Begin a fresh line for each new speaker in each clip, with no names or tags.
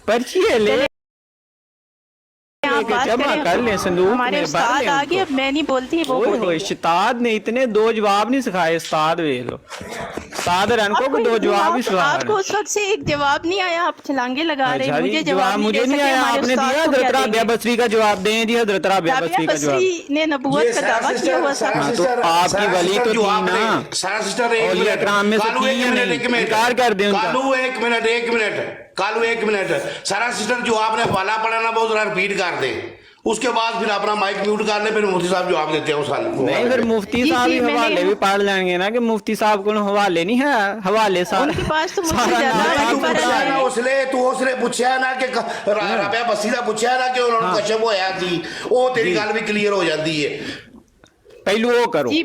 पर्ची है ले जमा कर ले संदूक
हमारे
में भर
उस्ताद
ले
आ
उनको।
गए, अब मैं नहीं बोलती, वो
ओए होए
बोलेंगे।
उस्ताद ने इतने दो जवाब नहीं सिखाए उस्ताद वे लो उस्ताद रनको को दो जवाब ही सिखा
आपको उस वक्त से एक जवाब नहीं आया, आप छलांगे लगा रहे हैं। मुझे जवाब नहीं
मुझे
दे
नहीं
सके,
आया
हमारे
आपने
उस्ताद
दिया
को
हजरत
क्या
राबिया
देंगे?
बसरी का जवाब दें जी हजरत राबिया
राबिया
बसरी का जवाब
बसरी ने नबूवत का दावा किया हुआ था।
हाँ, तो आपकी वली तो थी ना
सारा सिस्टर एक
औलिया
मिनट
कराम में से
कालू
थी
एक
या
मिनट
नहीं?
एक मिनट
इनकार कर दें उनका।
कालू एक मिनट कालू एक मिनट सारा सिस्टर जो आपने हवाला पढ़ा ना वो जरा रिपीट कर दे, उसके बाद फिर अपना माइक म्यूट कर ले, फिर मुफ्ती साहब जवाब देते हैं उस साल
नहीं फिर मुफ्ती साहब ही हवाले भी पढ़ लेंगे ना कि मुफ्ती साहब को हवाले नहीं है हवाले सारा
उनके पास तो मुझसे
सारा
ज्यादा
नाम
वही
आपको
पर
पता है।
तू उसने पूछा ना कि राबिया बस्सी का पूछा ना कि उन्होंने कशफ होया सी, वो तेरी गल भी क्लियर हो जाती है।
पहलू वो करो
जी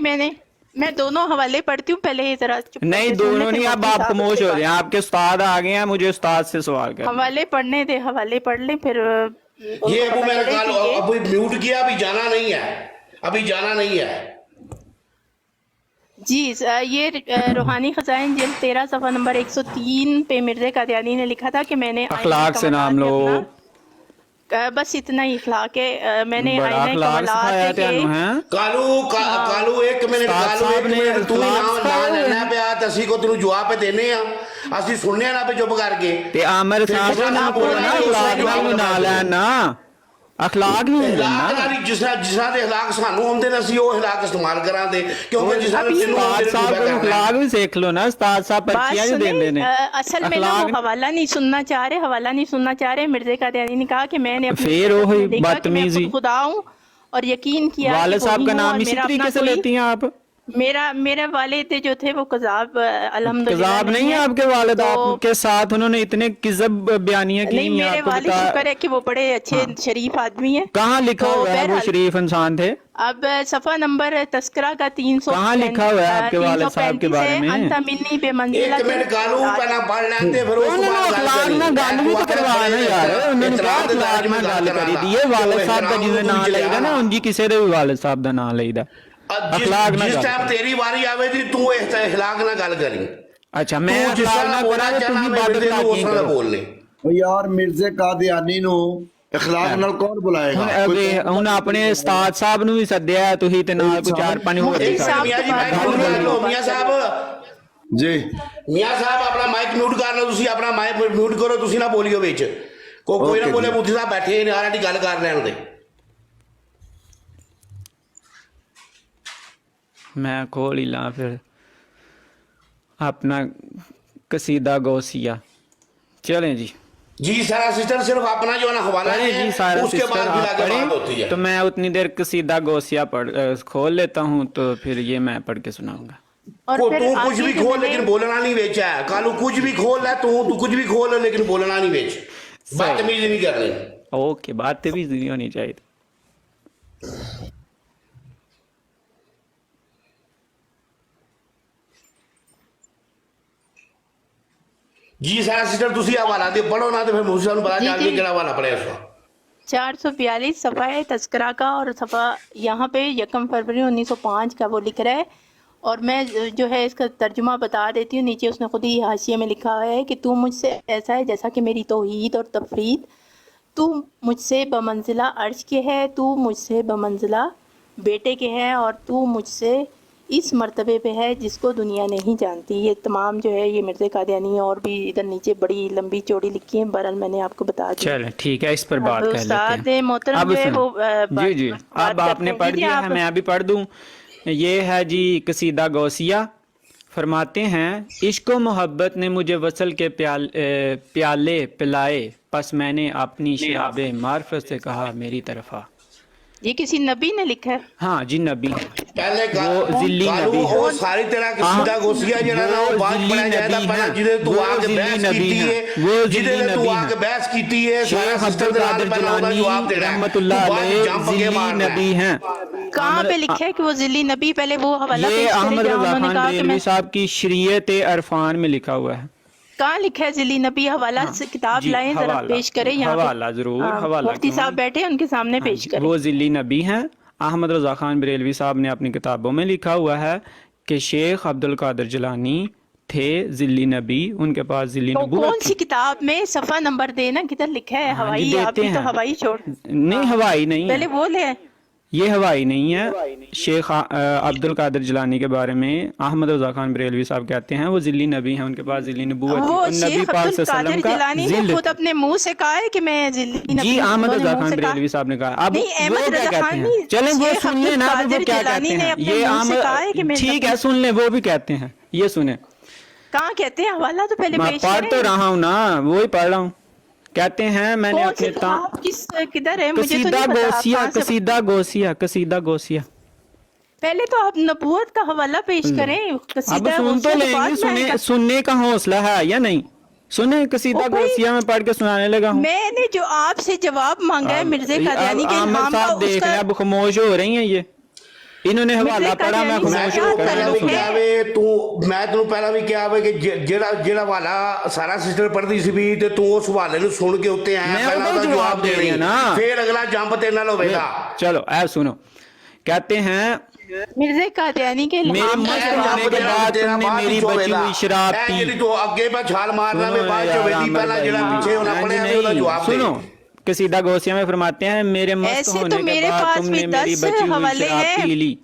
मैं दोनों हवाले पढ़ती हूँ, पहले जरा चुप
नहीं
करके सुन ले,
दोनों
फिर
नहीं अब
मुफ्ती
आप
साहब
खामोश
से
हो
बात-
रहे हैं आपके उस्ताद आ गए हैं मुझे उस्ताद से सवाल कर
हवाले पढ़ने दे, हवाले पढ़ ले फिर उनको
ये अबू
पता
मैंने
चले
कल
कि ये-
अभी म्यूट किया, अभी जाना नहीं है, अभी जाना नहीं है।
जी ये रूहानी खजाइन जिल्द 13 सफ़ा नंबर 103 पे मिर्ज़ा कादियानी ने लिखा था कि मैंने
अखलाक से नाम लो
बस इतना ही अखलाक है। मैंने
बड़ा
आईने
अखलाक सिखाया
कमलात
तेनू
के
हैं
ਕਾਲੂ ਇੱਕ ਮਿੰਟ
ਉਸਤਾਦ
ਕਾਲੂ
ਸਾਹਿਬ
ਇੱਕ
ਨੇ
ਮਿੰਟ ਤੂੰ ਵੀ
ਇਖਲਾਕ
ਨਾ
ਸਿਖਾਇਆ ਹੋਇਆ।
ਲੈਣਾ ਪਿਆ ਤੇ ਅਸੀਂ ਕੋ ਤੈਨੂੰ ਜਵਾਬ ਪੇ ਦੇਨੇ ਆ, ਅਸੀਂ ਸੁਣਨੇ ਨਾ ਪੇ ਚੁੱਪ ਕਰਕੇ
ਤੇ ਆਮਰ ਸਾਹਿਬ ਨੇ ਨਾ ਬੋਲਣਾ ਅਖਲਾਕ ਨਾਲ ਵੀ ਨਾ ਲੈਣਾ ਅਖਲਾਕ ਨਹੀਂ ਹੁੰਦਾ
ਇਖਲਾਕ
ਨਾ
ਨਾਲ ਜਿਸ ਤਰ੍ਹਾਂ ਦੇ ਇਖਲਾਕ ਸਾਨੂੰ ਆਉਂਦੇ ਨੇ ਅਸੀਂ ਉਹ ਇਖਲਾਕ ਇਸਤੇਮਾਲ ਕਰਾਂਗੇ, ਕਿਉਂਕਿ ਜਿਸ ਤਰ੍ਹਾਂ ਤੈਨੂੰ
उस्ताद
ਆਉਂਦੇ
साहब को
ਨੇ
अखलाक भी सीख लो ना उस्ताद साहब
बात
पर्चियां जो
सुने,
देंदे ने
असल में ना वो
अखलाक
हवाला नहीं सुनना चाह रहे, हवाला नहीं सुनना चाह रहे। मिर्ज़ा कादियानी ने कहा कि मैंने अपनी
फिर
ज़िंदगी
वही
में देखा कि मैं
बदतमीजी।
खुद खुदा हूँ और यकीन किया
वाले
कि
साहब
वही
का
हूँ
नाम
और
इसी
मेरा
तरीके
अपना
से
कोई-
लेती हैं आप
मेरे वालिद जो थे वो कज़ाब अल्हम्दुलिल्लाह
कज़ाब नहीं है आपके वालिद
तो-
आपके साथ उन्होंने इतने किज़ब बयानियां की
नहीं,
मैं
मेरे
आपको
वालिद
बता
शुक्र है कि वो बड़े अच्छे शरीफ आदमी हैं।
कहाँ लिखा
तो
हुआ है वो
बहरहाल-
शरीफ इंसान थे
अब सफ़ा नंबर तस्करा का 300
कहाँ लिखा हुआ है आपके वालिद साहब के बारे में?
अंत मिन्नी बेमंजिला
ਇੱਕ ਮਿੰਟ ਕਾਲੂ ਪਹਿਲਾਂ ਪੜ ਲੈਂਦੇ ਫਿਰ ਉਸ ਤੋਂ ਬਾਅਦ
अखलाक ना गल भी तो करवाना यार उन्होंने क्या अखलाक ना गल करी दी है वालिद साहब का जिन्हें नाम लईदा ना उनकी किसी दे भी वालिद साहब का नाम लईदा अखलाक ना
ਜਿਸ
गल
ਟਾਈਮ ਤੇਰੀ ਵਾਰੀ ਆਵੇਗੀ ਤੂੰ ਇਸ ਇਖਲਾਕ ਨਾਲ ਗੱਲ ਕਰੀ,
अच्छा मैं
ਤੂੰ ਜਿਸ
अखलाक
ਤਰ੍ਹਾਂ
ना
ਬੋਲਣਾ
करा तो
ਚਾਹਨਾ
तुम
ਮੈਂ
इबादत
ਤੈਨੂੰ ਉਸ
लाकी
ਤਰ੍ਹਾਂ
करो
ਬੋਲਨੇ।
ਉਹ ਯਾਰ ਮਿਰਜ਼ੇ ਕਾਦੀਆਨੀ ਨੂੰ اخلاق ਨਾਲ ਕੌਣ ਬੁਲਾਏਗਾ?
ਹੁਣ ਆਪਣੇ ਉਸਤਾਦ ਸਾਹਿਬ ਨੂੰ ਵੀ ਸੱਦਿਆ ਹੈ, ਤੁਸੀਂ ਤੇ ਨਾਲ ਕੋਈ ਚਾਰ ਪੰਜ ਹੋਰ
ਮੁਫਤੀ ਸਾਹਿਬ
ਮੀਆਂ ਜੀ ਮਾਈਕ ਮਿਊਟ ਕਰ ਲਓ, ਮੀਆਂ ਸਾਹਿਬ
ਜੀ
ਮੀਆਂ ਸਾਹਿਬ ਆਪਣਾ ਮਾਈਕ ਮਿਊਟ ਕਰ ਲਓ, ਤੁਸੀਂ ਆਪਣਾ ਮਾਈਕ ਮਿਊਟ ਕਰੋ, ਤੁਸੀਂ ਨਾ ਬੋਲਿਓ ਵਿੱਚ, ਕੋਈ ਨਾ
Okay
ਬੋਲੇ,
ਜੀ।
ਮੁਫਤੀ ਸਾਹਿਬ ਬੈਠੇ ਨੇ ਆਰਾਂ ਦੀ ਗੱਲ ਕਰ ਲੈਣ ਦੇ।
मैं खोल ही ला फिर अपना कसीदा गौसिया चलें जी
जी सारा सिस्टर सिर्फ अपना जो है ना हवाला
पढ़े
है,
जी सारा
उसके
सिस्टर
बाद फिर
आप
आगे बात होती
पढ़ें
है।
तो मैं उतनी देर कसीदा गौसिया खोल लेता हूँ तो फिर ये मैं पढ़ के सुनाऊंगा
और
तू
फिर
कुछ
आगे
भी
जो
खोल
मैंने-
लेकिन बोलना नहीं बेच है, कालू कुछ भी खोल है, तू कुछ भी खोल लेकिन बोलना नहीं बेच, बदतमीजी नहीं करनी।
ओके बातें भी नहीं होनी चाहिए
जी सारा सिस्टर तुसी हवाला दे पढ़ो ना तो फिर मुझसे पता
जी,
चल
जी।
के केड़ा हवाला पढ़े इसको।
442 सफ़ा है तस्करा का, और सफ़ा यहाँ पे 1 फरवरी 1905 का वो लिख रहा है। और मैं जो है इसका तर्जुमा बता देती हूँ, नीचे उसने खुद ही हाशिए में लिखा हुआ है कि तू मुझसे ऐसा है जैसा कि मेरी तौहीद और तफरीद, तू मुझसे बमंजिला अर्श के है, तू मुझसे बमंजिला बेटे के है, और तू मुझसे इस मर्तबे पे है जिसको दुनिया नहीं जानती। ये तमाम जो है ये मिर्ज़ा कादियानी और भी इधर नीचे बड़ी लंबी चौड़ी लिखी है, बहरहाल मैंने आपको बता दिया।
चलें ठीक है इस पर बात कर
उस्ताद
लेते हैं
मोहतरम
अब
जो है
सुनो।
वो
जी जी
बात
अब
करते
आपने
हैं।
पढ़
जी, जी,
दिया है
आप-
मैं अभी पढ़ दूं। ये है जी कसीदा गौसिया। फरमाते हैं इश्क व मोहब्बत ने मुझे वसल के प्याले पिलाए, बस मैंने अपनी शराब मार्फत से कहा मेरी तरफ आ।
ये किसी नबी ने लिखा है।
हाँ जी नबी
पहले
वो जिल्ली
कालू
नबी है।
वो सारी तरह की सीधा गोसिया जरा ना वो बात
जिल्ली
पढ़ा जाएगा
नबी
पहले
है।
जिदे तू
वो
आके
जिल्ली
बहस
नबी
कीती
है।
है,
वो
जिदे
जिल्ली
तू
नबी
आके
है।
बहस कीती है, सारा
शेख
सिस्टर
अब्दुल
दे नाल
कादिर
पहले उसदा जवाब
जिलानी
देना है।
रहमतुल्लाह
तू बाद
अलैह
जंप के
जिल्ली
मारना है।
नबी हैं।
कहाँ पे लिखा है कि वो जिल्ली नबी? पहले वो हवाला
ये
पेश करें
अहमद
जहाँ
रजा
उन्होंने
खान
कहा कि
बरेलवी
मैं
साहब की शरीयत अरफान में लिखा हुआ है।
कहाँ लिखा है जिल्ली नबी? हवाला से किताब
जी,
लाएं जरा
हवाला,
पेश करें यहाँ पे।
हवाला जरूर,
हाँ,
हवाला
मुफ्ती
क्यों
साहब
नहीं?
बैठे हैं, उनके सामने
हाँ
पेश
जी,
करें।
वो जिल्ली नबी हैं। अहमद रजा खान बरेलवी साहब ने अपनी किताबों में लिखा हुआ है कि शेख अब्दुल कादिर जिलानी تھے ذلی نبی, ان کے پاس ذلی
تو
نبوت
کون سی کتاب میں صفحہ نمبر دینا کدھر لکھا ہے؟
ہاں جی،
ہوائی آپ
دیتے
بھی تو
ہیں.
ہوائی چھوڑ
نہیں ہوائی نہیں
پہلے
ہے,
وہ لے.
یہ ہوائی نہیں ہے. شیخ عبد القادر جیلانی کے بارے میں احمد رضا خان بریلوی صاحب کہتے ہیں وہ ذلی نبی ہیں, ان کے پاس ذلی نبوت تھی,
وہ
اور نبی
شیخ
پاک
عبد
صلی اللہ علیہ
القادر
وسلم کا
جیلانی نے
ذل
خود
تھا.
اپنے منہ سے کہا ہے کہ میں ذلی نبی
جی
ہوں.
احمد
انہوں نے
رضا
منہ
خان
سے کہا.
بریلوی صاحب نے کہا. اب
نہیں، احمد
وہ کیا
رضا
کہتے
خان
ہیں,
نہیں،
چلیں وہ
شیخ
سن
عبد
لیں نا, اب وہ
القادر
کیا
جیلانی
کہتے
نے
ہیں.
اپنے
یہ
منہ سے کہا ہے کہ میں
ٹھیک ہے سن لیں, وہ بھی کہتے ہیں, یہ سنیں.
کہاں کہتے ہیں؟ حوالہ تو پہلے
میں
پیش
پڑھ تو
کریں.
رہا ہوں نا, وہی پڑھ رہا ہوں. کہتے ہیں میں نے
کون سی
اپنے
کتاب کس کدھر ہے؟ مجھے تو
قصیدہ
نہیں پتا آپ
گوسیہ,
کہاں سے.
قصیدہ گوسیہ.
پہلے تو آپ نبوت کا حوالہ پیش کریں.
اب
قصیدہ
سن تو
غوثیہ
لیں
بعد
گے,
میں آئے گا.
سننے کا حوصلہ ہے یا نہیں؟ سنیں قصیدہ
او بھائی،
گوسیہ میں پڑھ کے سنانے لگا ہوں.
میں نے جو آپ سے جواب مانگا ہے مرزا قادیانی کے
عامر
الہام کا،
صاحب
اس
دیکھ
کا
رہے ہیں, اب خاموش ہو رہی ہیں یہ. انہوں نے حوالہ
مرزا
پڑھا, میں
قادیانی
خاموش
سے
ہو
کیا
کر
پہلا
میں
بھی
تعلق
سنا.
کیا وے تو میں تینوں پہلا بھی کیا وے کہ جڑا والا سارا سسٹر پڑھدی سی بھی تے تو اس حوالے نو سن کے اوتے آیا,
میں
پہلا
وہی
دا جواب دے رہی,
نا.
پھر اگلا جمپ تیرے نال ہوے گا.
چلو اے سنو, کہتے ہیں
مرزا قادیانی کے
میرے
الہام
مست
کا
ہونے
جواب
کے بعد تم نے میری بچی ہوئی شراب
اے
پی.
جڑی تو اگے پہ چھال مارنا وے بعد چ ویدی پہلا جڑا پیچھے ہونا پڑیا وے دا جواب دے.
سنو, قصیدہ گوسیہ میں فرماتے ہیں میرے مست
ایسے تو
ہونے کے
میرے
بعد
پاس
تم
بھی
نے میری
10
بچی ہوئی
حوالے
شراب
ہیں.
پی لی.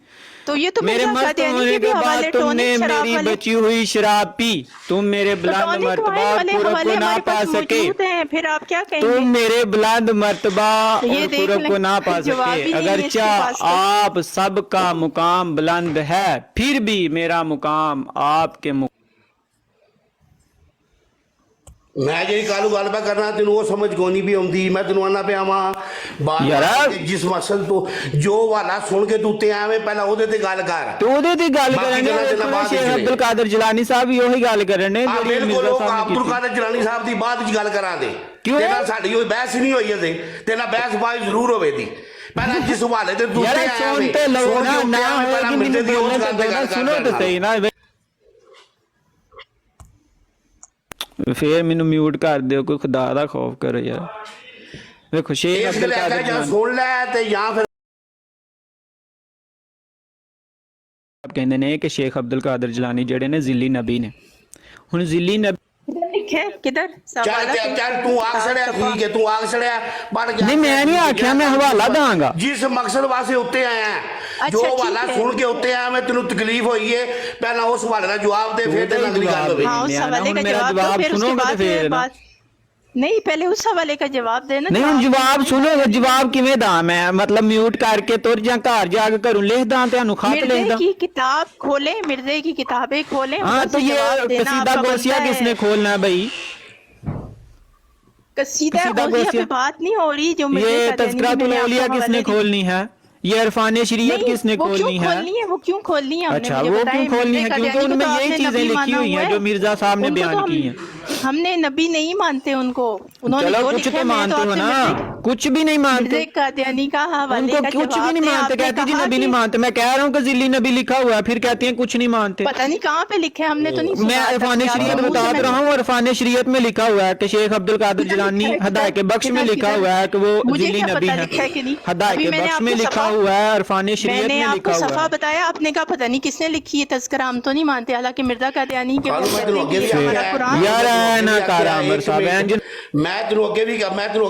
تو یہ تو
میرے
مرزا
مست
قادیانی
ہونے
کے بھی
کے
حوالے
بعد تم نے
ٹونک شراب
میری
والے.
بچی ہوئی شراب پی. تم میرے بلند
ٹونک
مرتبہ
وائن
اور
والے
قرب
حوالے
کو نہ
ہمارے
پا
پاس
سکے.
موجود ہیں، پھر آپ کیا کہیں گے؟
تم میرے بلند مرتبہ
یہ
اور
دیکھ
قرب
لیں،
کو نہ پا
جواب
سکے.
ہی نہیں ہے اس کے
اگرچہ
پاس تو.
آپ سب کا مقام بلند ہے, پھر بھی میرا مقام آپ کے مقام.
میں جی کالو گل پہ کرنا تینوں وہ سمجھ کونی بھی آتی. میں تینوں آنا پیا وا بار جس مقصد تو جو والا سن کے تو تے آویں پہلا او دے تے گل کر.
تو وہ دے گل
باقی
کرنے
گلاں تے بعد
شیخ عبد القادر جیلانی صاحب بھی وہی گل کرنے
ہاں
جڑی
بالکل
مرزا
وہ
صاحب نے
عبد
کی.
القادر جیلانی صاحب دی بعد وچ گل کراں دے.
کیوں؟
تے نال ساڈی کوئی بحث نہیں ہوئی تے تے نال بحث باز ضرور ہوے دی. پہلا جس حوالے تے تو
یار
تے آیا ویں
سنتے لو
سن
نا,
کے
نہ
آویں
ہو
پہلا
کہ
مرزے
مینوں
دی اس
بولنے
گل
تے
تے
دو نا,
گل
سنو
کر
تو صحیح نا. پھر مینوں میوٹ کر دیو, کوئی خدا دا خوف کرو یار. ویکھو شیخ
اس
عبد
گلے
القادر
آکھیا جا
جیلانی
سن لے تے یا پھر
کہندے نے کہ شیخ عبد القادر جیلانی جڑے نے ذلی نبی نے. ہن ذلی نبی
کدھر لکھے کدھر
چل
سوالہ
چل تو آگ سڑیا ٹھیک ہے, تو آگ سڑیا پڑھ گیا.
نہیں, میں نہیں آکھیا, میں حوالہ داں گا.
جس مقصد واسطے اتنے آیا ہیں جو
اچھا، ٹھیک
حوالہ
ہے.
سن کے اتنے آیا میں تینوں تکلیف ہوئی ہے, پہلا اس حوالے کا جواب دے پھر تینوں اگلی گل ہوے.
ہاں اس حوالے کا جواب دو, پھر اس کے بعد بات نہیں, پہلے اس حوالے کا جواب دینا.
نہیں ہن جواب سنو, جواب کیویں داں میں, مطلب میوٹ کر کے تر جا گھر جا کے گھروں لکھ داں تانوں خط لکھ
مرزے
داں.
کی کتاب کھولیں, مرزے کی کتابیں کھولیں.
ہاں
ادھر
تو
سے
یہ
جواب دینا آپ
قصیدہ
کا
گوسیہ
بنتا
کس نے
ہے.
کھولنا ہے بھائی؟
قصیدہ
قصیدہ
غوثیہ
گوسیہ
پہ بات نہیں ہو رہی جو مرزا
یہ
قادیانی کی
تذکرۃ
میں نے آپ
الاولیاء
کو
کس نے
حوالے دی.
کھولنی ہے؟ یہ عرفان شریعت
نہیں
کس نے
وہ کیوں
کھولنی ہے؟
کھولنی ہے, وہ کیوں کھولنی ہے ہم نے,
اچھا
مجھے
وہ
بتائیں.
کیوں کھولنی ہے؟
مرزا
کیونکہ
قادیانی
ان
کو
میں
تو آپ
یہی
نے
چیزیں
نبی
لکھی
مانا
ہوئی
ہوا
ہیں
ہے.
جو مرزا صاحب نے
ان کو تو
بیان کی ہیں.
ہم نے نبی نہیں مانتے ان کو. انہوں نے
چلو
جو
کچھ
لکھا ہے
تو
میں تو
مانتے
آپ
ہو
سے
نا, کچھ بھی نہیں مانتے.
مرزا قادیانی کا
ان
حوالے
کو
کا
کچھ بھی
جواب
نہیں
دیں.
مانتے,
آپ نے
کہتی جی
کہا
نبی
کہ
نہیں مانتے. میں کہہ رہا ہوں کہ ذلی نبی لکھا ہوا ہے, پھر کہتی ہیں کچھ نہیں مانتے.
پتہ نہیں کہاں پہ لکھے, ہم نے تو نہیں
میں
سنا.
عرفان شریعت بتا تو رہا ہوں, عرفان شریعت میں لکھا ہوا ہے کہ شیخ عبد القادر جیلانی ہدایت بخش میں لکھا ہوا ہے کہ وہ
مجھے
ذلی
کیا
نبی
پتہ
ہیں.
لکھا ہے کہ نہیں.
ہدایت
ابھی میں نے
بخش
آپ
میں
کو
لکھا
صفحہ,
ہوا ہے, عرفان
میں
شریعت
نے
میں
آپ کو
لکھا ہوا
صفحہ
ہے.
بتایا, آپ نے کہا پتہ نہیں کس نے لکھی ہے. تذکرہ ہم تو نہیں مانتے, حالانکہ مرزا قادیانی کے وہ
کالو میں
کہتے
تینوں
ہیں کہ
اگے بھی
یہ ہمارا
آکھیا
قرآن.
یار اے نا کر عامر صاحب,
میں تینوں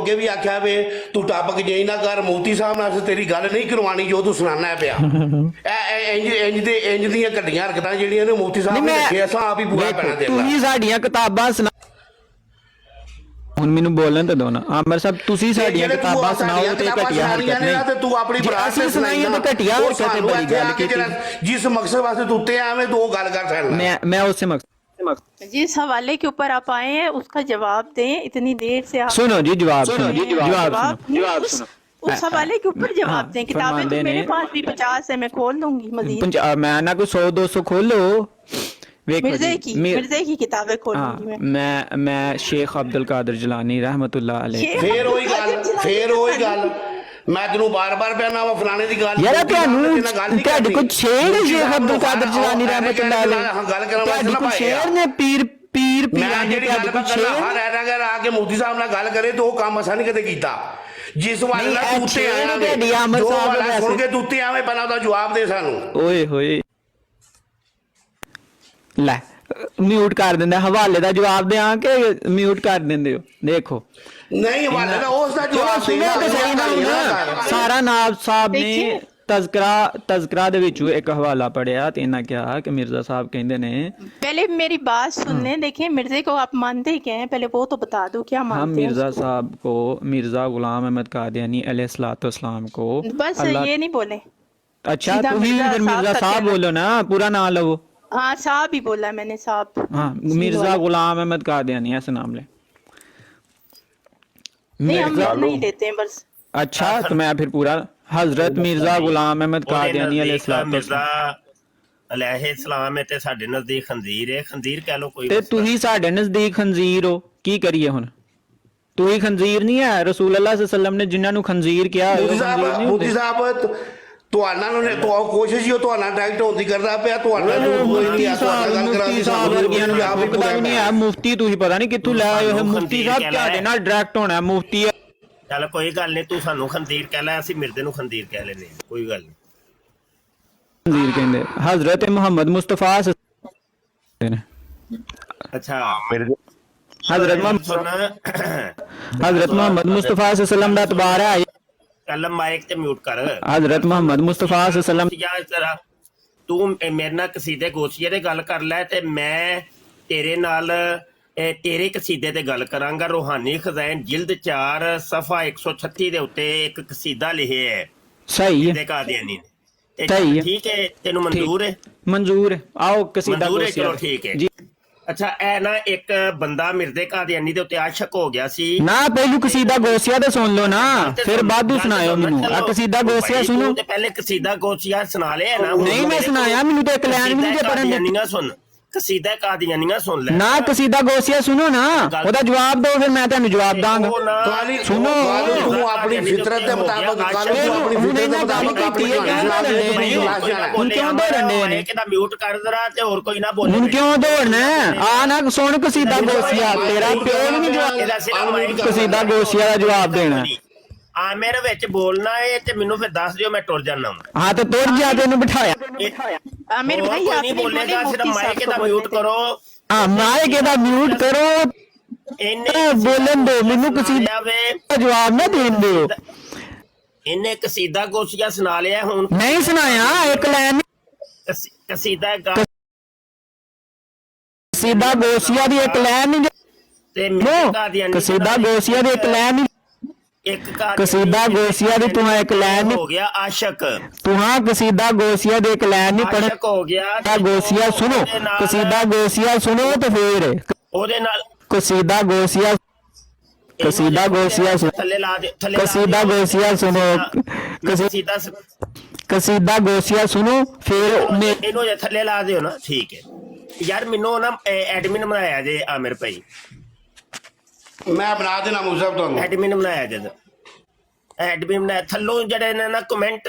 اگے بھی آکھیا وے تو ٹاپک جئی نہ کر. موتی صاحب نال تیری گل نہیں کروانی جو تو سنانا ہے پیا. انج دیاں گڈیاں حرکتاں جڑیاں نے موتی صاحب نے رکھے, اساں آپ ہی پورا پینا دے گا.
تسی ساڈیاں کتاباں سنا, ہن مینوں بولن تے دو نا. عامر صاحب تسی ساڈیاں کتاباں سناؤ تے گھٹیا حرکت نہیں.
تو اپنی برات
اسی سنائیے تے گھٹیا حرکت ہے, بڑی گل کیتی.
جس مقصد واسطے تو تے آویں تو وہ گل کر سکنا.
میں اس سے مقصد
جس حوالے کے اوپر آپ آئے ہیں اس کا جواب دیں. اتنی دیر سے آپ
سنو جی, جواب سنو,
جواب اس حوالے کے اوپر جواب دیں. کتابیں تو میرے پاس بھی 50 ہے, میں کھول دوں گی مزید.
میں نہ کوئی 100-200 کھولو.
مرزے کی کتابیں کھولوں گی
میں شیخ عبد القادر جیلانی رحمت اللہ علیہ.
پھر وہی گل میں تینوں بار بار پہنا وا فلانے دی گل.
یار تہاڈے کوئی شعر ہے شیخ عبد القادر جیلانی رحمت اللہ علیہ؟
گل کرن
تہاڈے کوئی شعر نے پیر
میں جڑی گل کرنا ہر اگر آ کے موتی صاحب نال گل کرے تو وہ کام اساں نہیں کدے کیتا. جس والے نال تو تے آیا وے, جو والا سن کے تو تے آویں پہلا دا جواب دے سانوں.
اوئے ہوئے لے ਮਿਊਟ ਕਰ ਦਿੰਦਾ ਹਵਾਲੇ ਦਾ ਜਵਾਬ ਦਿਆਂ ਕਿ ਮਿਊਟ ਕਰ ਦਿੰਦੇ ਹੋ ਦੇਖੋ
ਨਹੀਂ ਹਵਾਲੇ ਦਾ ਉਸ ਦਾ
ਚਲੋ
ਜਵਾਬ
ਸੁਣੋ ਤੇ ਸਹੀ ਨਾ ਹੁਣ ਸਾਰਾ ਨਾਬ ਸਾਹਿਬ ਨੇ
ਦੇਖिए
ਤਜ਼ਕਰਾ ਦੇ ਵਿੱਚੋਂ ਇੱਕ ਹਵਾਲਾ ਪੜਿਆ ਤੇ ਇਹਨਾਂ ਕਿਹਾ ਕਿ ਮਿਰਜ਼ਾ ਸਾਹਿਬ ਕਹਿੰਦੇ ਨੇ
पहले मेरी बात सुन लें। देखिए मिर्जे को आप मानते ही क्या हैं, पहले वो तो बता दो क्या
हम
मानते हैं
मिर्ज़ा
उसको।
साहब को मिर्ज़ा गुलाम अहमद कादियानी अलैहिस्सलाम को
बस
अल्लाह
ये नहीं बोले।
अच्छा
सीधा
तुम ही
मिर्ज़ा
फिर मिर्ज़ा
साहब
साहब
तक
बोलो ना पूरा नाम लो
हाँ साहब ही बोला मैंने, साहब।
हाँ मिर्ज़ा गुलाम अहमद कादियानी ऐसा नाम ले
नहीं हम
मिर्ज़ा
नहीं लेते हैं बस।
अच्छा तो मैं फिर पूरा हजरत मिर्ज़ा गुलाम अहमद कादियानी अलैहिस्सलाम
ਮਿਰਜ਼ਾ ਅਲੈਹਿ ਸਲਾਮ ਹੈ ਤੇ ਸਾਡੇ ਨਜ਼ਦੀਕ ਖੰਜ਼ੀਰ ਹੈ, ਖੰਜ਼ੀਰ ਕਹਿ ਲੋ ਕੋਈ
ਤੇ ਤੁਸੀਂ ਸਾਡੇ ਨਜ਼ਦੀਕ ਖੰਜ਼ੀਰ ਹੋ ਕੀ ਕਰੀਏ ਹੁਣ ਤੁਸੀਂ ਖੰਜ਼ੀਰ ਨਹੀਂ ਹੈ ਰਸੂਲ ਅੱਲਾਹ ਸੱਲੱਲਾਹੁ ਅਲੈਹਿ ਵਸੱਲਮ ਨੇ ਜਿਨ੍ਹਾਂ ਨੂੰ ਖੰਜ਼ੀਰ ਕਿਹਾ ਹੋਇਆ, ਉਹ
ਮੋਦੀ
ਖੰਜ਼ੀਰ
ਸਾਹਿਬ
ਨਹੀਂ
ਮੋਦੀ
ਹੁੰਦੇ।
ਸਾਹਿਬ ਤੁਹਾਡਾ ਨੂੰ ਨੇ ਤੋਂ ਕੋਸ਼ਿਸ਼ ਹੀ ਉਹ ਤੁਹਾਡਾ ਡਾਇਰੈਕਟ ਹੋਣ ਦੀ ਕਰਦਾ ਪਿਆ ਤੁਹਾਡਾ ਨੂੰ ਕੋਈ ਨਹੀਂ ਆ ਤੁਹਾਡਾ ਗੱਲ ਕਰਾ
ਮੁਫਤੀ ਸਾਹਿਬ ਵਰਗਿਆਂ ਨੂੰ
ਆਪ ਹੀ
ਪਤਾ ਵੀ ਨਹੀਂ ਹੈ ਮੁਫਤੀ ਤੁਸੀਂ ਪਤਾ ਨਹੀਂ ਕਿੱਥੋਂ ਲੈ ਆਏ ਹੋ ਮੁਫਤੀ ਸਾਹਿਬ ਤੁਹਾਡੇ ਨਾਲ ਡਾਇਰੈਕਟ ਹੋਣਾ ਮੁਫਤੀ ਹੈ।
ਚੱਲ ਕੋਈ ਗੱਲ ਨਹੀਂ, ਤੂੰ ਸਾਨੂੰ ਖੰਜ਼ੀਰ ਕਹਿ ਲੈ, ਅਸੀਂ ਮਿਰਜ਼ੇ ਨੂੰ ਖੰਜ਼ੀਰ ਕਹਿ ਲੈਨੇ ਹਾਂ, ਕੋਈ ਗੱਲ ਨਹੀਂ।
ਖੰਜ਼ੀਰ ਕਹਿੰਦੇ ਹਜ਼ਰਤ ਮੁਹੰਮਦ ਮੁਸਤਫਾ
ਅੱਛਾ
ਹਜ਼ਰਤ ਮੁਹੰਮਦ
ਸੁਣ
ਹਜ਼ਰਤ ਮੁਹੰਮਦ ਮੁਸਤਫਾ ਸੱਲਮ ਦਾ ਤਬਾਰ ਹੈ
ਚੱਲ ਮਾਈਕ ਤੇ ਮਿਊਟ ਕਰ।
ਹਜ਼ਰਤ ਮੁਹੰਮਦ ਮੁਸਤਫਾ ਸੱਲਮ
ਯਾਰ ਜ਼ਰਾ ਤੂੰ ਮੇਰੇ ਨਾਲ ਕਸੀਦੇ ਗੋਸੀਏ ਤੇ ਗੱਲ ਕਰ ਲੈ ਤੇ ਮੈਂ ਤੇਰੇ ਨਾਲ ਤੇਰੇ ਕਸੀਦੇ ਤੇ ਗੱਲ ਕਰਾਂਗਾ। ਰੂਹਾਨੀ ਖਜ਼ਾਨ ਜਿਲਦ 4 ਸਫਾ 136 ਦੇ ਉੱਤੇ ਇੱਕ ਕਸੀਦਾ ਲਿਖਿਆ ਹੈ
ਸਹੀ ਹੈ
ਦੇ ਕਾਦੀਆਨੀ ਨੇ ਤੇ
ਸਹੀ ਹੈ।
ਠੀਕ ਹੈ, ਤੈਨੂੰ ਮਨਜ਼ੂਰ ਹੈ?
ਮਨਜ਼ੂਰ ਹੈ ਆਓ ਕਸੀਦਾ
ਮਨਜ਼ੂਰ ਹੈ,
ਗੋਸੀਆ
ਚਲੋ ਠੀਕ ਹੈ
ਜੀ।
ਅੱਛਾ ਇਹ ਨਾ ਇੱਕ ਬੰਦਾ ਮਿਰਜ਼ੇ ਕਾਦੀਆਨੀ ਦੇ ਉੱਤੇ ਆਸ਼ਕ ਹੋ ਗਿਆ ਸੀ।
ਨਾ ਪਹਿਲੂ ਕਸੀਦਾ ਗੋਸੀਆ ਤਾਂ ਸੁਣ ਲਓ ਨਾ ਫਿਰ ਬਾਦੂ ਸੁਣਾਇਓ ਮੈਨੂੰ ਆ ਕਸੀਦਾ ਗੋਸੀਆ ਸੁਣੋ।
ਤੇ ਪਹਿਲੇ ਕਸੀਦਾ ਗੋਸੀਆ ਸੁਣਾ ਲਿਆ ਨਾ।
ਨਹੀਂ ਮੈਂ ਸੁਣਾਇਆ ਮੈਨੂੰ ਤੇ ਇੱਕ ਲਾਈਨ ਵੀ ਨਹੀਂ ਜੇ ਪੜਨ ਦਿੱਤੀ।
ਸੁਣ ਕਸੀਦਾ ਕਾਦੀਆਨੀਆਂ ਸੁਣ ਲੈ
ਨਾ ਕਸੀਦਾ ਗੋਸੀਆ ਸੁਣੋ ਨਾ ਉਹਦਾ ਜਵਾਬ ਦਿਓ ਫਿਰ ਮੈਂ ਤੁਹਾਨੂੰ ਜਵਾਬ ਦਾਂਗਾ।
ਤੁਹਾਡੀ
ਸੁਣੋ
ਤੂੰ ਆਪਣੀ ਫਿਤਰਤ ਦੇ ਮੁਤਾਬਕ ਕੱਲ ਤੂੰ ਆਪਣੀ
ਹੁਣ
ਫਿਤਰਤ ਦੇ
ਇਹਨਾਂ ਗੱਲ
ਮੁਤਾਬਕ
ਕੀਤੀ ਹੈ ਕਿਉਂ ਲੜਨੇ ਨੇ ਹੁਣ ਕਿਉਂ ਦੌੜਨੇ ਨੇ
ਕਿਦਾ ਮਿਊਟ ਕਰ ਜ਼ਰਾ ਤੇ ਹੋਰ ਕੋਈ ਨਾ ਬੋਲੇ।
ਹੁਣ ਕਿਉਂ ਦੌੜਨਾ ਆ ਨਾ ਸੁਣ ਕਸੀਦਾ ਗੋਸੀਆ ਤੇਰਾ ਪਿਓ ਵੀ ਨਹੀਂ ਜਵਾਬ ਕਸੀਦਾ ਗੋਸੀਆ ਦਾ ਜਵਾਬ ਦੇਣਾ।
ਆ ਮੇਰੇ ਵਿੱਚ ਬੋਲਣਾ ਹੈ ਤੇ ਮੈਨੂੰ ਫਿਰ ਦੱਸ ਦਿਓ, ਮੈਂ ਟੁਰ ਜਾਣਾ।
ਹਾਂ ਤੇ ਤੁਰ ਜਾ ਤੈਨੂੰ ਬਿਠਾਇਆ
आमिर भाई
ਕੋਈ
आप
ਨਹੀਂ
नहीं बोले
ਬੋਲੇਗਾ, ਸਿਰਫ
मुफ्ती
ਮਾਈਕ
साहब
ਦਾ
को
ਮਿਊਟ
बोलते।
ਕਰੋ।
ਹਾਂ ਮਾਈਕ ਇਹਦਾ ਮਿਊਟ ਕਰੋ
ਇਹਨੇ
ਬੋਲਣ ਦਿਓ ਮੈਨੂੰ ਕਸੀਦਾ ਦਾ ਜਵਾਬ ਨਾ ਦੇਣ ਦਿਓ।
ਇਹਨੇ ਕਸੀਦਾ ਗੋਸੀਆ ਸੁਣਾ ਲਿਆ ਹੁਣ
ਨਹੀਂ ਸੁਣਾਇਆ ਇੱਕ ਲਾਈਨ
ਕਸੀਦਾ
ਕਸੀਦਾ ਗੋਸੀਆ ਦੀ ਇੱਕ ਲਾਈਨ ਨਹੀਂ
ਤੇ
ਕਸੀਦਾ ਗੋਸੀਆ ਦੀ ਇੱਕ ਲਾਈਨ ਨਹੀਂ
ਇੱਕ
ਕਸੀਦਾ ਗੋਸੀਆ ਦੀ ਤੂੰ ਇੱਕ ਲਾਈਨ
ਹੋ ਗਿਆ ਆਸ਼ਕ,
ਤੂੰ ਹਾਂ ਕਸੀਦਾ ਗੋਸੀਆ ਦੀ ਇੱਕ ਲਾਈਨ ਨਹੀਂ ਪੜ੍ਹ
ਆਸ਼ਕ ਹੋ ਗਿਆ।
ਕਸੀਦਾ ਗੋਸੀਆ ਸੁਣੋ ਕਸੀਦਾ ਗੋਸੀਆ ਸੁਣੋ ਤੇ ਫਿਰ
ਉਹਦੇ ਨਾਲ
ਕਸੀਦਾ ਗੋਸੀਆ ਕਸੀਦਾ ਗੋਸੀਆ ਸੁਣੋ
ਥੱਲੇ ਲਾ ਦੇ, ਥੱਲੇ
ਕਸੀਦਾ ਗੋਸੀਆ ਸੁਣੋ
ਕਸੀਦਾ
ਕਸੀਦਾ ਗੋਸੀਆ ਸੁਣੋ ਫਿਰ
ਇਹਨੂੰ ਜੇ ਥੱਲੇ ਲਾ ਦਿਓ ਨਾ ਠੀਕ ਹੈ। ਯਾਰ ਮੈਨੂੰ ਨਾ ਐਡਮਿਨ ਬਣਾਇਆ ਜੇ ਆਮਿਰ ਭਾਈ,
ਮੈਂ ਬਣਾ ਦੇਣਾ ਮੁਸਤਫਾ ਤੁਹਾਨੂੰ
ਐਡਮਿਨ ਬਣਾਇਆ ਜਦ ਐਡਮਿਨ ਬਣਾਇਆ ਥੱਲੋਂ ਜਿਹੜੇ ਨੇ ਨਾ ਕਮੈਂਟ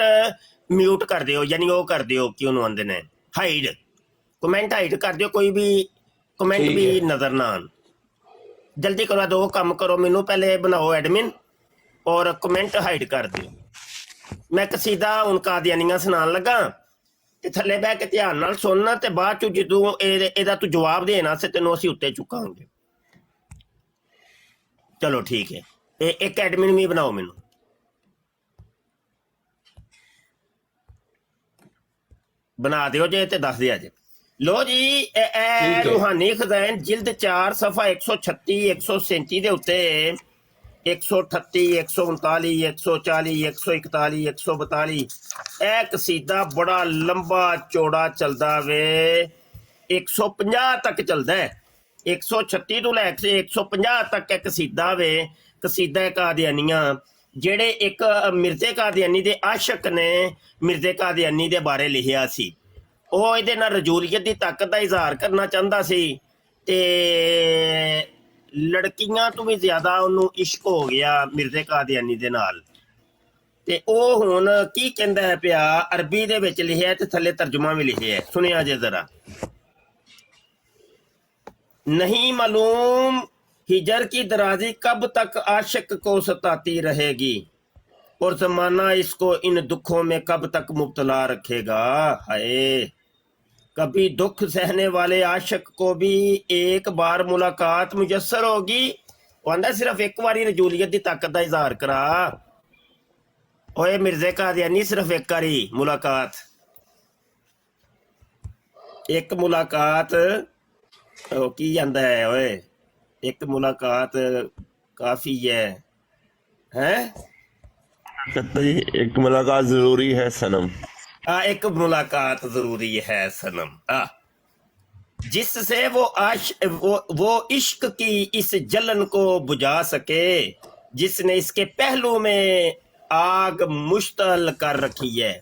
ਮਿਊਟ ਕਰ ਦਿਓ, ਯਾਨੀ ਉਹ ਕਰ ਦਿਓ ਕਿ ਉਹਨੂੰ ਆਂਦੇ ਨੇ ਹਾਈਡ, ਕਮੈਂਟ ਹਾਈਡ ਕਰ ਦਿਓ, ਕੋਈ ਵੀ ਕਮੈਂਟ ਵੀ ਨਜ਼ਰ ਨਾ ਆਣ। ਜਲਦੀ ਕਰਵਾ ਦਿਓ ਕੰਮ ਕਰੋ, ਮੈਨੂੰ ਪਹਿਲੇ ਬਣਾਓ ਐਡਮਿਨ ਔਰ ਕਮੈਂਟ ਹਾਈਡ ਕਰ ਦਿਓ। ਮੈਂ ਕਸੀਦਾ ਹੁਣ ਕਾਦੀਆਨੀਆਂ ਸੁਣਾਉਣ ਲੱਗਾ ਤੇ ਥੱਲੇ ਬਹਿ ਕੇ ਧਿਆਨ ਨਾਲ ਸੁਣਨਾ ਤੇ ਬਾਅਦ ਚ ਜਦੋਂ ਇਹਦਾ ਤੂੰ ਜਵਾਬ ਦੇਣਾ ਸੇ ਤੈਨੂੰ ਅਸੀਂ ਉੱਤੇ ਚੁੱਕਾਂਗੇ। ਚਲੋ ਠੀਕ ਹੈ, ਇੱਕ ਐਡਮਿਨ ਵੀ ਬਣਾਓ ਮੈਨੂੰ। ਬਣਾ ਦਿਓ ਜੇ ਤੇ ਦੱਸ ਦਿਆ ਜੇ। ਲੋ ਜੀ ਇਹ ਰੂਹਾਨੀ ਖਜ਼ਾਨ ਜਿਲਦ 4 ਸਫਾ 136 137 ਦੇ ਉੱਤੇ 138 139 140 141 142 ਇਹ ਕਸੀਦਾ ਬੜਾ ਲੰਬਾ ਚੌੜਾ ਚੱਲਦਾ ਵੇ 150 ਤੱਕ ਚੱਲਦਾ ਹੈ। 136 ਤੋਂ ਲੈ ਕੇ 150 ਤੱਕ ਇਹ ਕਸੀਦਾ ਵੇ। ਕਸੀਦਾ ਕਾਦੀਆਨੀਆਂ ਜਿਹੜੇ ਇੱਕ ਮਿਰਜ਼ੇ ਕਾਦੀਆਨੀ ਦੇ ਆਸ਼ਕ ਨੇ ਮਿਰਜ਼ੇ ਕਾਦੀਆਨੀ ਦੇ ਬਾਰੇ ਲਿਖਿਆ ਸੀ। ਉਹ ਇਹਦੇ ਨਾਲ ਰਜੂਲੀਅਤ ਦੀ ਤਾਕਤ ਦਾ ਇਜ਼ਹਾਰ ਕਰਨਾ ਚਾਹੁੰਦਾ ਸੀ ਤੇ ਲੜਕੀਆਂ ਤੋਂ ਵੀ ਜ਼ਿਆਦਾ ਉਹਨੂੰ ਇਸ਼ਕ ਹੋ ਗਿਆ ਮਿਰਜ਼ੇ ਕਾਦੀਆਨੀ ਦੇ ਨਾਲ। ਤੇ ਉਹ ਹੁਣ ਕੀ ਕਹਿੰਦਾ ਹੈ ਪਿਆ, ਅਰਬੀ ਦੇ ਵਿੱਚ ਲਿਖਿਆ ਤੇ ਥੱਲੇ ਤਰਜਮਾ ਵੀ ਲਿਖਿਆ ਹੈ, ਸੁਣਿਆ ਜੇ ਜ਼ਰਾ। नहीं मालूम हिजर की दराजी कब तक आशिक को सताती रहेगी और जमाना इसको इन दुखों में कब तक मुब्तला रखेगा। हाय कभी दुख सहने वाले आशिक को भी एक बार मुलाकात मुयसर होगी। वो आंदा सिर्फ एक बारी रजूलियत की ताकत का इजहार करा। ओए मिर्जे कादियानी सिर्फ एक बारी मुलाकात, एक मुलाकात की जाता है। ओए एक मुलाकात काफी है, हैं?
कहता जी एक मुलाकात जरूरी है सनम।
एक मुलाकात जरूरी है सनम, जिससे वो इश्क की इस जलन को बुझा सके जिसने इसके पहलू में आग मुश्तल कर रखी है।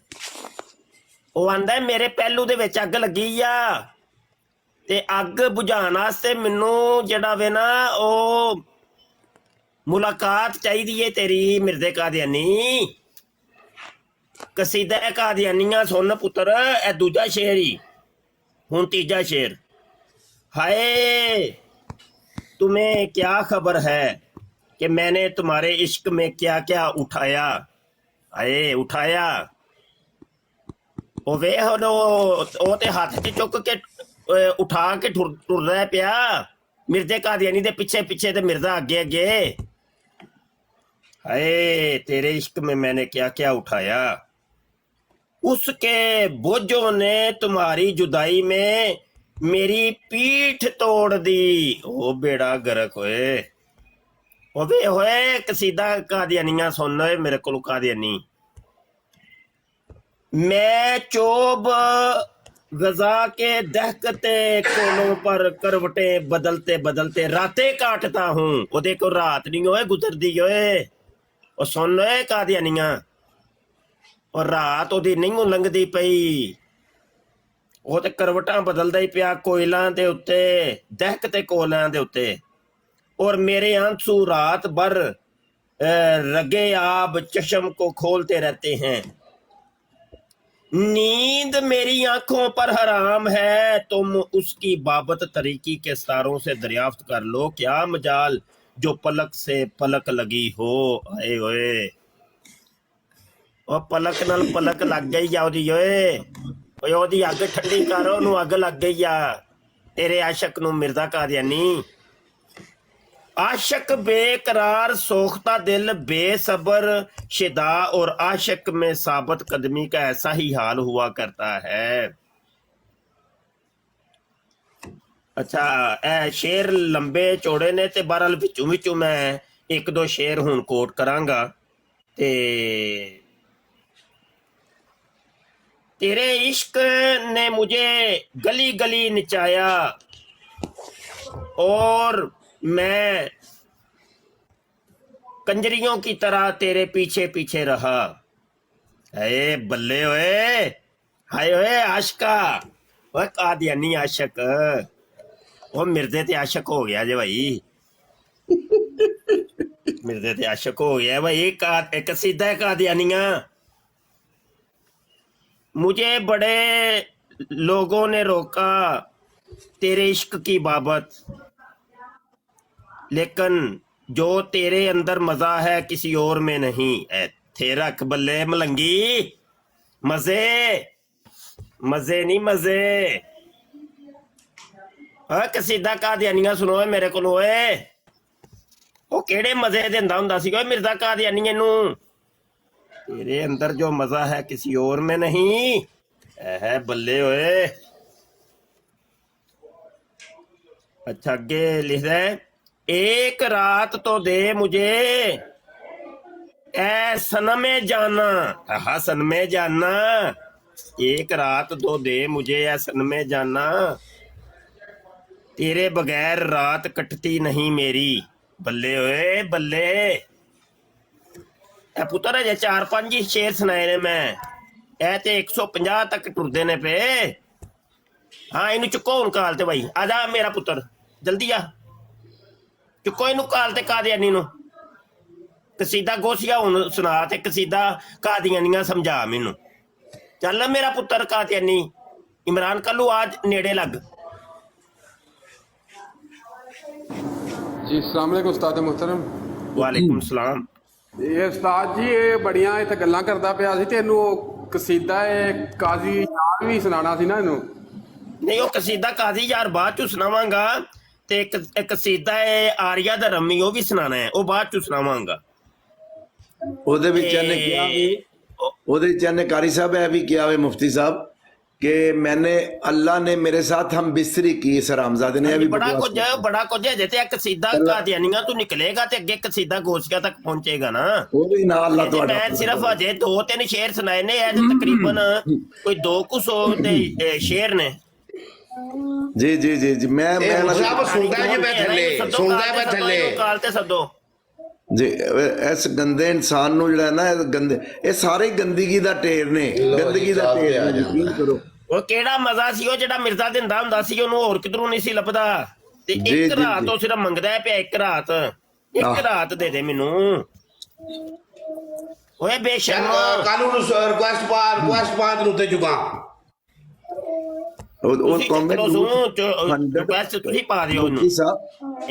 वो आंदा मेरे पहलू दे विच अग लगी आ ते अग बुझाउण वास्ते मैनू जिहड़ा वे ना ओ मुलाकात चाहिदी है तेरी मिर्जे कादियानी। कसीदा कादियानिया सुन पुत्र, ए दूजा शेर ही, हुण तीजा शेर। हाय तुम्हें क्या खबर है कि मैंने तुम्हारे इश्क में क्या क्या उठाया। हाय उठाया ओ वे ओ ते हाथ च चुक के उठा के टुर रहा पिया। मिर्जे कादियानी दे पीछे पीछे ते मिर्जा अगे अगे। हाय तेरे इश्क में मैंने क्या क्या उठाया। उसके बोझों ने तुम्हारी जुदाई में मेरी पीठ तोड़ दी। ओ बेड़ा गरक होए। ओ वे होए कसीदा कादियानिया सुन मेरे को कादियानी। मैं चोब गजा के दहकते कोलों पर करवटे बदलते बदलते रातें काटता हूँ। ओ देखो रात नहीं होए गुजरदी होए। ओ सुन कादियानिया, और रात ओदी नहीं लंघदी पई, वो ते करवटां बदलदा ही पिया कोयलां दे उत्ते, दहकते कोयलां दे उत्ते। और मेरे आंसू रात भर रगे आब चश्म को खोलते रहते हैं। नींद मेरी आंखों पर हराम है, तुम उसकी बाबत तरीकी के सितारों से दरियाफ्त कर लो। क्या मजाल जो पलक से पलक लगी हो। आए ओए ਉਹ ਪਲਕ ਨਾਲ ਪਲਕ ਲੱਗ ਗਈ ਆ ਉਹਦੀ। ਓਏ ਉਹਦੀ ਅੱਗ ਠੰਡੀ ਕਰ, ਉਹਨੂੰ ਅੱਗ ਲੱਗ ਗਈ ਆ ਤੇਰੇ ਆਸ਼ਕ ਨੂੰ ਮਿਰਜ਼ਾ ਕਾदियानी। आशिक बेकरार सोखता दिल बेसब्र शिदा और आशिक में साबित कदमी का ऐसा ही हाल हुआ करता है। अच्छा ए शेर लंबे चौड़े ने ते बहरहाल विचों विचों मैं एक दो शेर हुण कोट करांगा। ते तेरे इश्क ने मुझे गली गली नचाया और मैं कंजरियों की तरह तेरे पीछे पीछे रहा। अरे बल्ले ओए, हाय ओए आशिका, ओए कादियानी आशिक। वो मिर्जे ते आशिक हो गया जे भाई, मिर्जे ते आशिक हो गया भाई। एक सीधा कादियानिया। मुझे बड़े लोगों ने रोका तेरे इश्क की बाबत, लेकिन जो तेरे अंदर मजा है किसी और में नहीं। थे रख बल्ले मलंगी, मजे मजे नहीं मजे। कसीदा कादियानिया सुनो मेरे को। वो केड़े मजे देंदा हुंदा सी मिर्जा कादियानी नू। तेरे अंदर जो मजा है किसी और में नहीं है बल्ले ओए। अच्छा आगे लिख रहा है, एक रात तो दे मुझे ऐ सनमे जाना। हाँ सनमे जाना, एक रात तो दे मुझे ऐ सनमे जाना। तेरे बगैर रात कटती नहीं मेरी। बल्ले ओए बल्ले। पुत्र अजे 4-5 ही शेर सुनाए ने मैं। ए ते 150 तक टुरदे ने पे। हाँ इनू चुको हुण काल ते भाई, आजा मेरा पुत्र जल्दी आ, चुको इनू काल ते कादियानी नू। कसीदा गोसिया हुण सुना ते कसीदा कादियानिया समझा मैनू। चल मेरा पुत्र कादियानी। इमरान कल्लू आज नेड़े लग।
जी अस्सलाम वालेकुम उस्ताद मुहतरम।
वालेकुम सलाम।
ਇਹ ਉਸਤਾਦ ਜੀ ਇਹ ਬੜੀਆਂ ਇੱਥੇ ਗੱਲਾਂ ਕਰਦਾ ਪਿਆ ਸੀ ਤੇ ਇਹਨੂੰ ਕਸੀਦਾ ਇਹ ਕਾਜ਼ੀ ਯਾਰ ਵੀ ਸੁਣਾਉਣਾ ਸੀ ਨਾ ਇਹਨੂੰ।
ਨਹੀਂ ਉਹ ਕਸੀਦਾ ਕਾਜ਼ੀ ਯਾਰ ਬਾਅਦ ਚ ਸੁਣਾਵਾਂਗਾ, ਤੇ ਇੱਕ ਕਸੀਦਾ ਹੈ ਆਰੀਆ ਦਾ ਰੰਮੀ, ਉਹ ਵੀ ਸੁਣਾਣਾ ਹੈ, ਉਹ ਬਾਅਦ ਚ ਸੁਣਾਵਾਂਗਾ।
ਉਹਦੇ ਵਿੱਚ ਇਹਨੇ ਕਿਹਾ ਵੀ, ਉਹਦੇ ਵਿੱਚ ਇਹਨੇ ਕਾਰੀ ਸਾਹਿਬ ਇਹ ਵੀ ਕਿਹਾ ਵੇ ਮੁਫਤੀ ਸਾਹਿਬ کہ میں نے اللہ نے میرے ساتھ ہم بستری کی اس حرامزادے نے ابھی
بڑا کچھ ہے جیتے قصیدہ قادیانیہ تو نکلے گا تے اگے قصیدہ گوشکا تک پہنچے گا نا. میں صرف اجے 2-3 شعر سنائے نے، تقریباً کوئی 200 شعر نے.
جی جی جی جی میں جی اس گندے انسان نو جڑا ہے نا گندے، اے سارے گندگی دا ٹیر نے، گندگی دا ٹیر ہے. یقین کرو
وہ کیڑا مزہ سی وہ جڑا مرزا دیندا ہوندا سی، اونوں ہور کدھروں نہیں سی لبدا. تے ایک رات او صرف منگدا ہے پیا، ایک رات دے دے مینوں. اوے بے شرم
کالو نو ریکویسٹ پا تے تے چکا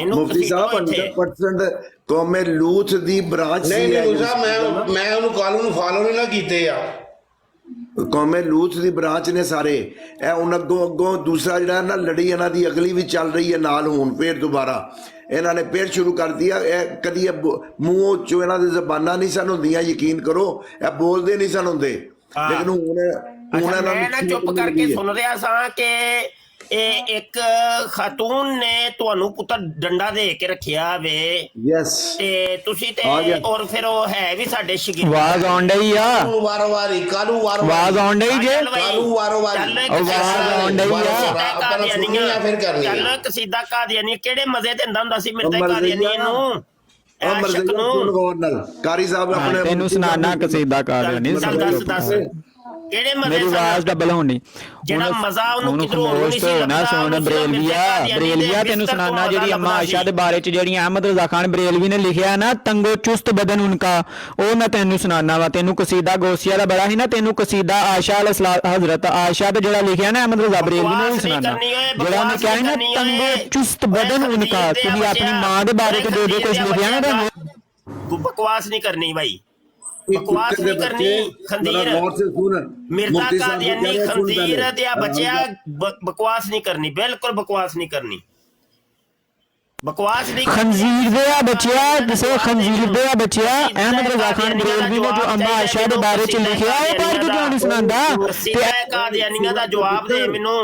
مفتی صاحب 100% قوم لوط دی برانچ
میں انہوں کالو نو فالو نہیں نہ کیتے یا
قوم لوط دی برانچ نے سارے. اے ان اگوں دوسرا جڑا نا لڑی انہاں دی اگلی بھی چل رہی ہے نال، ہون پھر دوبارہ انہاں نے پھر شروع کر دیا. اے کدی منہ چوں انہاں دی زباناں نہیں سن ہوندیاں، یقین کرو اے بول دے نہیں سن ہوندے. لیکن
میں نا چپ کر کے سن رہا سا کہ ایک خاتون نے تانوں پتر ڈنڈا دے کے رکھیا وے، تے تسی تے اور پھر وہ ہے بھی ساڈے شاگرد.
آواز آن ڈئی آ،
وارو واری کالو وارو
آواز آن ڈئی جے،
کالو وارو واری
آواز آن ڈئی آ.
چل قصیدہ قادیانی کیڑے مزے دیندا ہوندا سی مرزا قادیانی نوں.
کاری صاحب اپنے
تینوں سنانا قصیدہ قادیانی. میری آواز ڈبل ہونی بریلویا تینوں سنانا جیڑی اما عائشہ دے بارے چ جیڑی احمد رضا خان بریلوی نے لکھیا نا تنگو چست بدن ان کا، او میں تینوں سنانا وا. تینوں قصیدہ غوثیہ دا بڑا ہی نا، تینوں قصیدہ عائشہ حضرت عائشہ تے جڑا لکھیا نا احمد رضا بریلوی نے سنانا، جڑا میں کہا نا تنگو چست بدن ان کا. تسی اپنی ماں دے بارے چ جو کچھ لکھیا نا،
بکواس نہیں کرنی بھائی، بکواس نہیں کرنی. خندیر مرزا قادیانی خندیر دیا بچیا، بکواس نہیں کرنی، بالکل بکواس نہیں کرنی، بکواس نہیں.
خنزیر دیا بچیا، جسے خنزیر دیا بچیا احمد رضا خان بریلوی نے جو اما عائشہ دے بارے چ لکھیا ہے پڑھ کے کیوں نہیں سناندا؟
قصیدہ قادیانیہ دا جواب دے مینوں.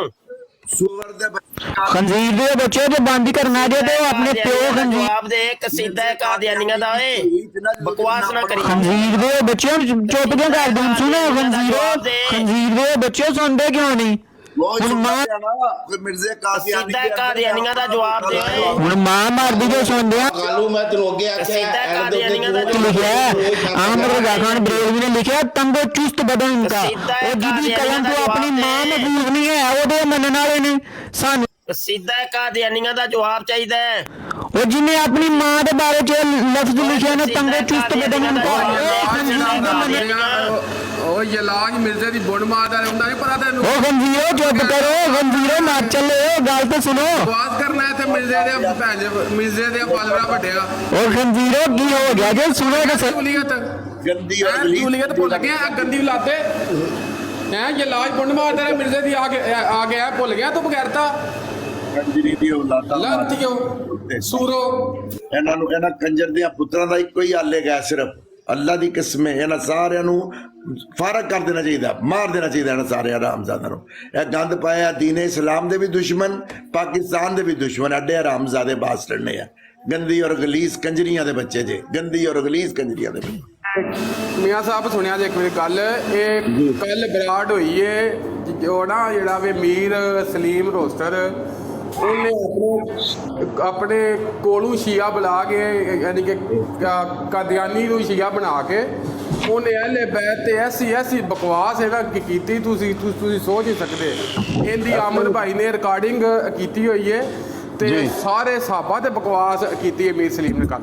خنزیر دے بچے جو باندھی کرنا دے تو اپنے پیو خنزیر
جواب دے قصیدہ قادیانیہ دا اے، بکواس نہ کری.
خنزیر دے بچے چپ کیوں کر دیں؟ سنو خنزیر دے بچے سن دے کیوں نہیں؟
قصیدہ قادیانیہ دا جواب دے
ہن ماں مار دی جو سن دیا.
کالو میں تینوں اگے
قصیدہ قادیانیہ دا
لکھیا ہے احمد رضا خان بریلوی نے لکھیا تنگو چست بدن ان کا. او جدی قلم تو اپنی ماں محفوظ نہیں ہے، او دے منن والے نے. سانو
قصیدہ قادیانیہ دا جواب چاہیدا ہے.
او جن نے اپنی ماں دے بارے چ لفظ لکھیا نا تنگو چست بدن ان کا.
او یلاج مرزے دی بن ماردا ہوندا نہیں پتہ تینوں.
او خنزیرو چپ کرو، خنزیرو نہ چلے، گل تے سنو.
بات کرنا ہے تے مرزے دے پالرا وڈیا.
او خنزیرو کی ہو گیا جے سنو تے
تولیت تولیت بھول گیا، گندی اولادے ہیں یلاج بن ماردا مرزے دی آ گیا بھول گیا تو بغیرتا لانتیو سورو.
انہاں کنجر دیاں پتراں دا ایکو ہی حل ہے، صرف اللہ دی قسم ہے انہاں سارے نو فارغ کر دینا چاہیے، مار دینا چاہیے انہاں سارے حرامزادہ نو. اے گند پایا دین اسلام دے بھی دشمن، پاکستان دے بھی دشمن، اڈے حرامزادے باسٹرڈ نے. گندی اور غلیظ کنجریاں دے بچے جے، گندی اور غلیظ کنجریاں دے بچے.
میاں صاحب سنیا جی ایک میری گل، یہ کل براڈ ہوئی ہے جو نا جڑا وے میر سلیم روسٹر انہیں اپنے کولوں شیعہ بلا کے یعنی کہ قادیانی نو شیعہ بنا کے انہیں اہل بیت تے ایسی بکواس ہے نا کیتی تسی سوچ نہیں سکتے. ان دی آمد بھائی نے ریکارڈنگ کیتی ہوئی ہے تے سارے صحابہ تے بکواس کیتی ہے میر سلیم نے کل.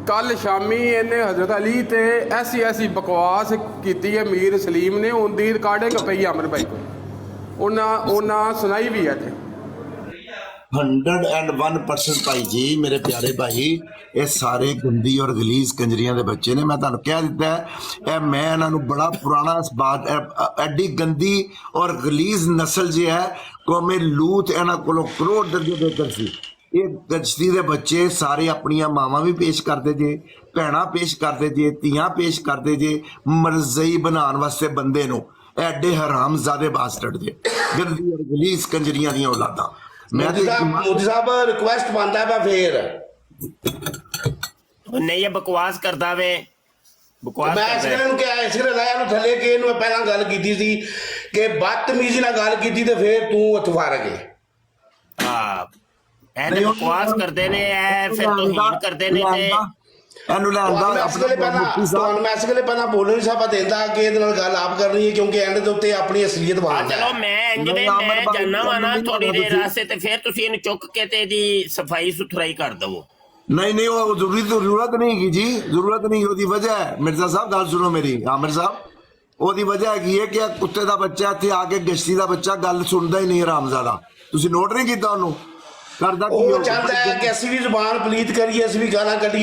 کل شامی انہیں حضرت علی تے ایسی بکواس کیتی ہے میر سلیم نے، ان دی ریکارڈنگ پئی عامر بھائی کو، انہاں سنائی بھی ہے.
101% ਭਾਈ ਜੀ, ਮੇਰੇ ਪਿਆਰੇ ਭਾਈ, ਇਹ ਸਾਰੇ ਗੰਦੀ ਔਰ ਗਲੀਜ਼ ਕੰਜਰੀਆਂ ਦੇ ਬੱਚੇ ਨੇ। ਮੈਂ ਤੁਹਾਨੂੰ ਕਹਿ ਦਿੱਤਾ ਹੈ, ਇਹ ਮੈਂ ਇਹਨਾਂ ਨੂੰ ਬੜਾ ਪੁਰਾਣਾ ਇਸ ਬਾਤ, ਐਡੀ ਗੰਦੀ ਔਰ ਗਲੀਜ਼ ਨਸਲ ਜੇ ਹੈ ਕੌਮੇ ਲੂਤ, ਇਹਨਾਂ ਕੋਲੋਂ ਕਰੋੜ ਦਰਜੇ ਬਿਹਤਰ ਸੀ। ਇਹ ਗਸ਼ਤੀ ਦੇ ਬੱਚੇ ਸਾਰੇ ਆਪਣੀਆਂ ਮਾਵਾਂ ਵੀ ਪੇਸ਼ ਕਰਦੇ ਜੇ, ਭੈਣਾਂ ਪੇਸ਼ ਕਰਦੇ ਜੇ, ਧੀਆਂ ਪੇਸ਼ ਕਰਦੇ ਜੇ ਮਰਜ਼ਈ ਬਣਾਉਣ ਵਾਸਤੇ ਬੰਦੇ ਨੂੰ। ਐਡੇ ਹਰਾਮਜ਼ਾਦੇ ਬਾਸਟਰਡ ਦੇ ਗੰਦੀ ਔਰ ਗਲੀਜ਼ ਕੰਜਰੀਆਂ ਦੀਆਂ ਔਲਾਦਾਂ। ਮੈਂ
ਮੋਦੀ ਸਾਹਿਬ ਰਿਕੁਐਸਟ ਮੰਨਦਾ ਪਿਆ ਫੇਰ।
ਨਹੀਂ, ਇਹ ਬਕਵਾਸ ਕਰਦਾ ਵੇ, ਬਕਵਾਸ
ਮੈਂ ਇਸ
ਕਰਦਾ
ਨੂੰ ਕਿਹਾ, ਇਸ ਨੇ ਲਾਇਆ ਨੂੰ ਥੱਲੇ ਕਿ ਇਹਨੂੰ ਮੈਂ ਪਹਿਲਾਂ ਗੱਲ ਕੀਤੀ ਸੀ ਕਿ ਬਦਤਮੀਜ਼ੀ ਨਾਲ ਗੱਲ ਕੀਤੀ ਤੇ ਫੇਰ ਤੂੰ ਉੱਥੋਂ ਫੜ ਗਏ।
ਹਾਂ, ਇਹ ਬਕਵਾਸ ਕਰਦੇ ਨੇ, ਇਹ ਫਿਰ ਤੋਹੀਨ ਕਰਦੇ ਨੇ ਤੇ
ਇਹਨੂੰ ਲੈਂਦਾ
ਤੁਹਾਨੂੰ ਮੈਂ ਇਸ ਵੇਲੇ ਪਹਿਲਾਂ ਬੋਲਣ ਨਹੀਂ ਸਾਬਾ ਦਿੰਦਾ ਕਿ ਇਹਦੇ ਨਾਲ ਗੱਲ ਆਪ ਕਰਨੀ ਹੈ, ਕਿਉਂਕਿ ਐਂਡ ਦੇ ਉੱਤੇ ਆਪਣੀ ਅਸਲੀਅਤ
ਆ
ਬਾਹਰ
ਚਲੋ ਮੈਂ ਇੰਜ ਦੇ ਮੈਂ ਜਾਨਾ ਵਾ ਨਾ ਥੋੜੀ ਦੇਰ ਵਾਸਤੇ, ਤੇ ਫਿਰ ਤੁਸੀਂ ਇਹਨੂੰ ਚੁੱਕ ਕੇ ਤੇ ਇਹਦੀ ਸਫਾਈ ਸੁਥਰਾਈ ਕਰ ਦਵੋ।
ਨਹੀਂ ਨਹੀਂ, ਉਹ ਜ਼ਰੂਰਤ ਨਹੀਂ ਹੈਗੀ ਜੀ, ਜ਼ਰੂਰਤ ਨਹੀਂ। ਉਹਦੀ ਵਜ੍ਹਾ ਹੈ, ਮਿਰਜ਼ਾ ਸਾਹਿਬ ਗੱਲ ਸੁਣੋ ਮੇਰੀ, ਆਮਿਰ ਸਾਹਿਬ, ਉਹਦੀ ਵਜ੍ਹਾ ਹੈਗੀ ਹੈ ਕਿ ਇਹ ਕੁੱਤੇ ਦਾ ਬੱਚਾ ਇੱਥੇ ਆ ਕੇ ਗਸ਼ਤੀ ਦਾ ਬੱਚਾ ਗੱਲ ਸੁਣਦਾ ਹੀ ਨਹੀਂ ਹਰਾਮਜ਼ਾਦਾ। ਤੁਸੀਂ ਨੋਟ ਨਹੀਂ ਕੀਤਾ ਉਹਨੂੰ? ਕਰਦਾ ਕੀ
ਉਹ ਚਾਹੁੰਦਾ ਹੈ ਕਿ ਅਸੀਂ ਵੀ ਜ਼ੁਬਾਨ ਪਲੀਤ ਕਰੀਏ, ਅਸੀਂ ਵੀ ਗਾਲਾਂ ਕੱਢੀਏ।